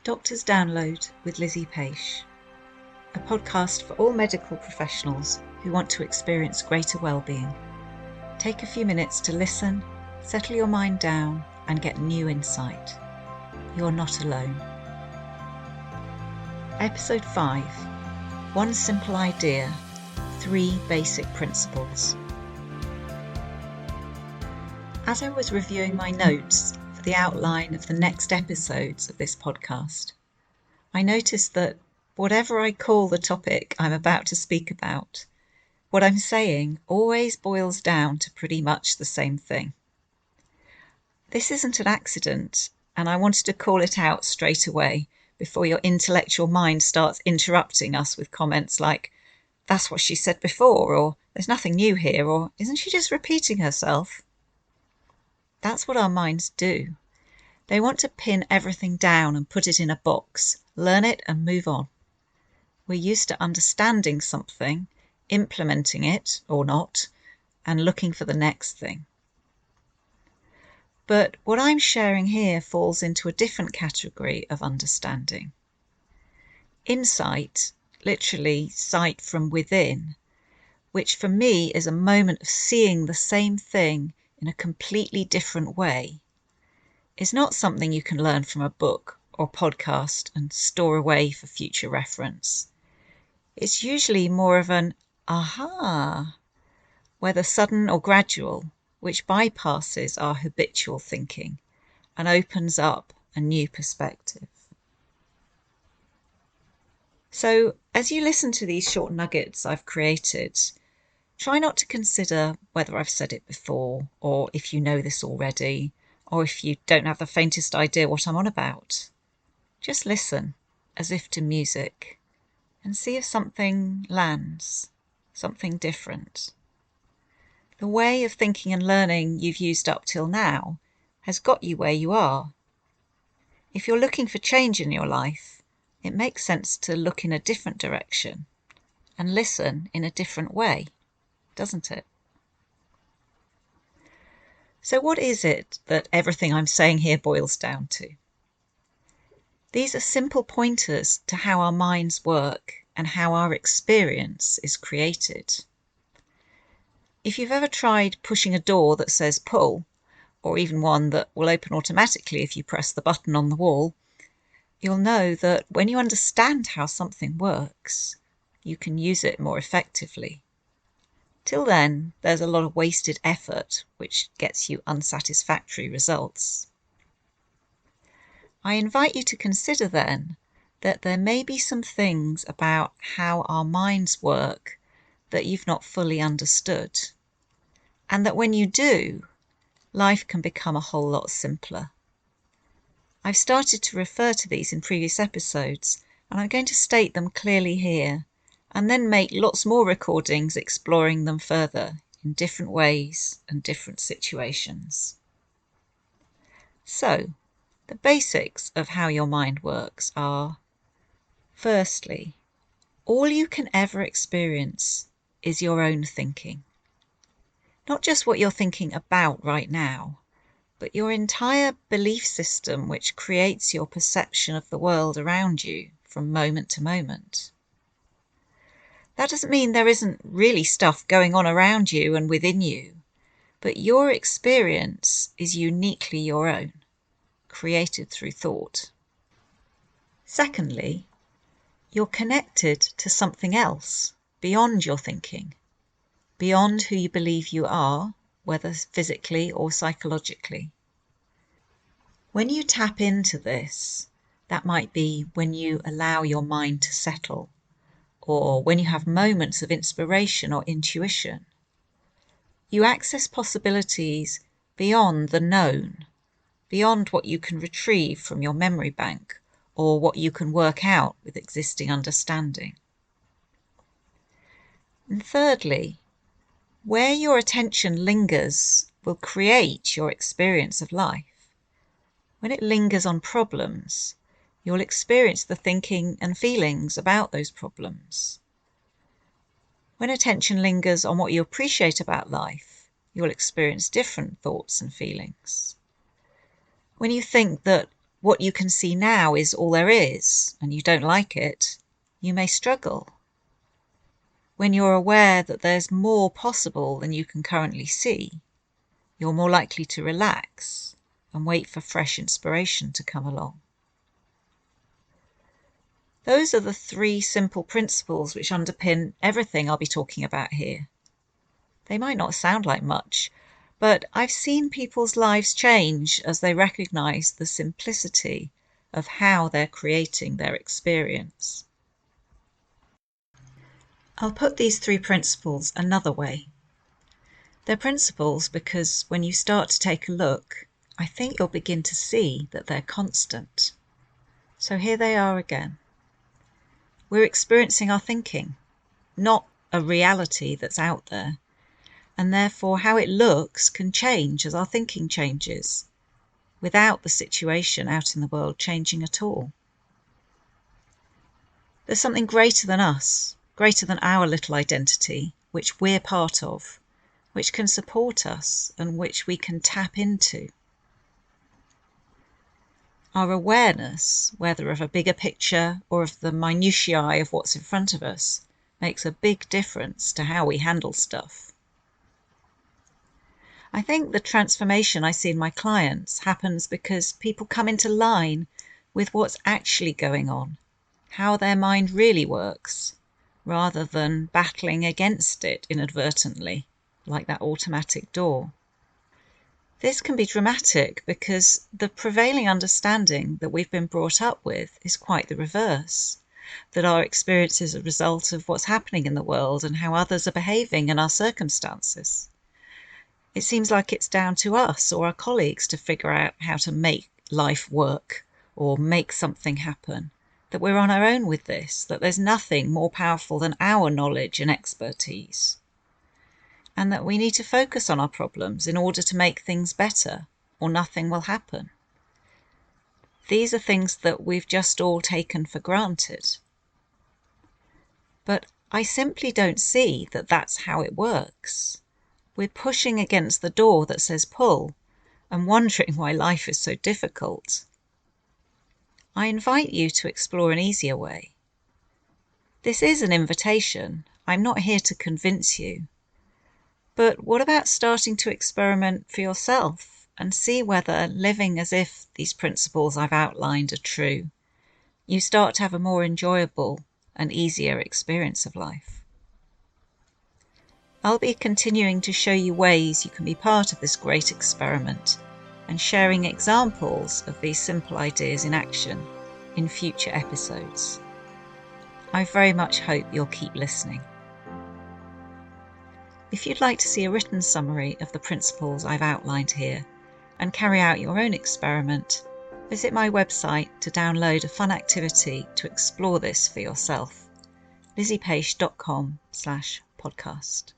Doctor's Download with Lizzie Paish, a podcast for all medical professionals who want to experience greater well-being. Take a few minutes to listen, settle your mind down, and get new insight. You're not alone. Episode 5. One simple idea, 3 basic principles. As I was reviewing my notes for the outline of the next episodes of this podcast, I noticed that whatever I call the topic I'm about to speak about, what I'm saying always boils down to pretty much the same thing. This isn't an accident, and I wanted to call it out straight away before your intellectual mind starts interrupting us with comments like, "That's what she said before," or "There's nothing new here," or "Isn't she just repeating herself?" That's what our minds do. They want to pin everything down and put it in a box, learn it and move on. We're used to understanding something, implementing it or not, and looking for the next thing. But what I'm sharing here falls into a different category of understanding. Insight, literally sight from within, which for me is a moment of seeing the same thing in a completely different way, is not something you can learn from a book or podcast and store away for future reference. It's usually more of an aha, whether sudden or gradual, which bypasses our habitual thinking and opens up a new perspective. So, as you listen to these short nuggets I've created, try not to consider whether I've said it before, or if you know this already, or if you don't have the faintest idea what I'm on about. Just listen, as if to music, and see if something lands, something different. The way of thinking and learning you've used up till now has got you where you are. If you're looking for change in your life, it makes sense to look in a different direction and listen in a different way, doesn't it? So what is it that everything I'm saying here boils down to? These are simple pointers to how our minds work and how our experience is created. If you've ever tried pushing a door that says pull, or even one that will open automatically if you press the button on the wall, you'll know that when you understand how something works, you can use it more effectively. Till then, there's a lot of wasted effort, which gets you unsatisfactory results. I invite you to consider then that there may be some things about how our minds work that you've not fully understood, and that when you do, life can become a whole lot simpler. I've started to refer to these in previous episodes, and I'm going to state them clearly here, and then make lots more recordings exploring them further in different ways and different situations. So, the basics of how your mind works are, firstly, all you can ever experience is your own thinking. Not just what you're thinking about right now, but your entire belief system which creates your perception of the world around you from moment to moment. That doesn't mean there isn't really stuff going on around you and within you, but your experience is uniquely your own, created through thought. Secondly, you're connected to something else beyond your thinking, beyond who you believe you are, whether physically or psychologically. When you tap into this, that might be when you allow your mind to settle, or when you have moments of inspiration or intuition. You access possibilities beyond the known, beyond what you can retrieve from your memory bank or what you can work out with existing understanding. And thirdly, where your attention lingers will create your experience of life. When it lingers on problems, you'll experience the thinking and feelings about those problems. When attention lingers on what you appreciate about life, you'll experience different thoughts and feelings. When you think that what you can see now is all there is, and you don't like it, you may struggle. When you're aware that there's more possible than you can currently see, you're more likely to relax and wait for fresh inspiration to come along. Those are the 3 simple principles which underpin everything I'll be talking about here. They might not sound like much, but I've seen people's lives change as they recognise the simplicity of how they're creating their experience. I'll put these 3 principles another way. They're principles because when you start to take a look, I think you'll begin to see that they're constant. So here they are again. We're experiencing our thinking, not a reality that's out there, and therefore how it looks can change as our thinking changes, without the situation out in the world changing at all. There's something greater than us, greater than our little identity, which we're part of, which can support us and which we can tap into. Our awareness, whether of a bigger picture or of the minutiae of what's in front of us, makes a big difference to how we handle stuff. I think the transformation I see in my clients happens because people come into line with what's actually going on, how their mind really works, rather than battling against it inadvertently, like that automatic door. This can be dramatic because the prevailing understanding that we've been brought up with is quite the reverse, that our experience is a result of what's happening in the world and how others are behaving in our circumstances. It seems like it's down to us or our colleagues to figure out how to make life work or make something happen, that we're on our own with this, that there's nothing more powerful than our knowledge and expertise, and that we need to focus on our problems in order to make things better, or nothing will happen. These are things that we've just all taken for granted. But I simply don't see that that's how it works. We're pushing against the door that says pull and wondering why life is so difficult. I invite you to explore an easier way. This is an invitation. I'm not here to convince you. But what about starting to experiment for yourself and see whether, living as if these principles I've outlined are true, you start to have a more enjoyable and easier experience of life. I'll be continuing to show you ways you can be part of this great experiment and sharing examples of these simple ideas in action in future episodes. I very much hope you'll keep listening. If you'd like to see a written summary of the principles I've outlined here and carry out your own experiment, visit my website to download a fun activity to explore this for yourself, lizziepaish.com/podcast.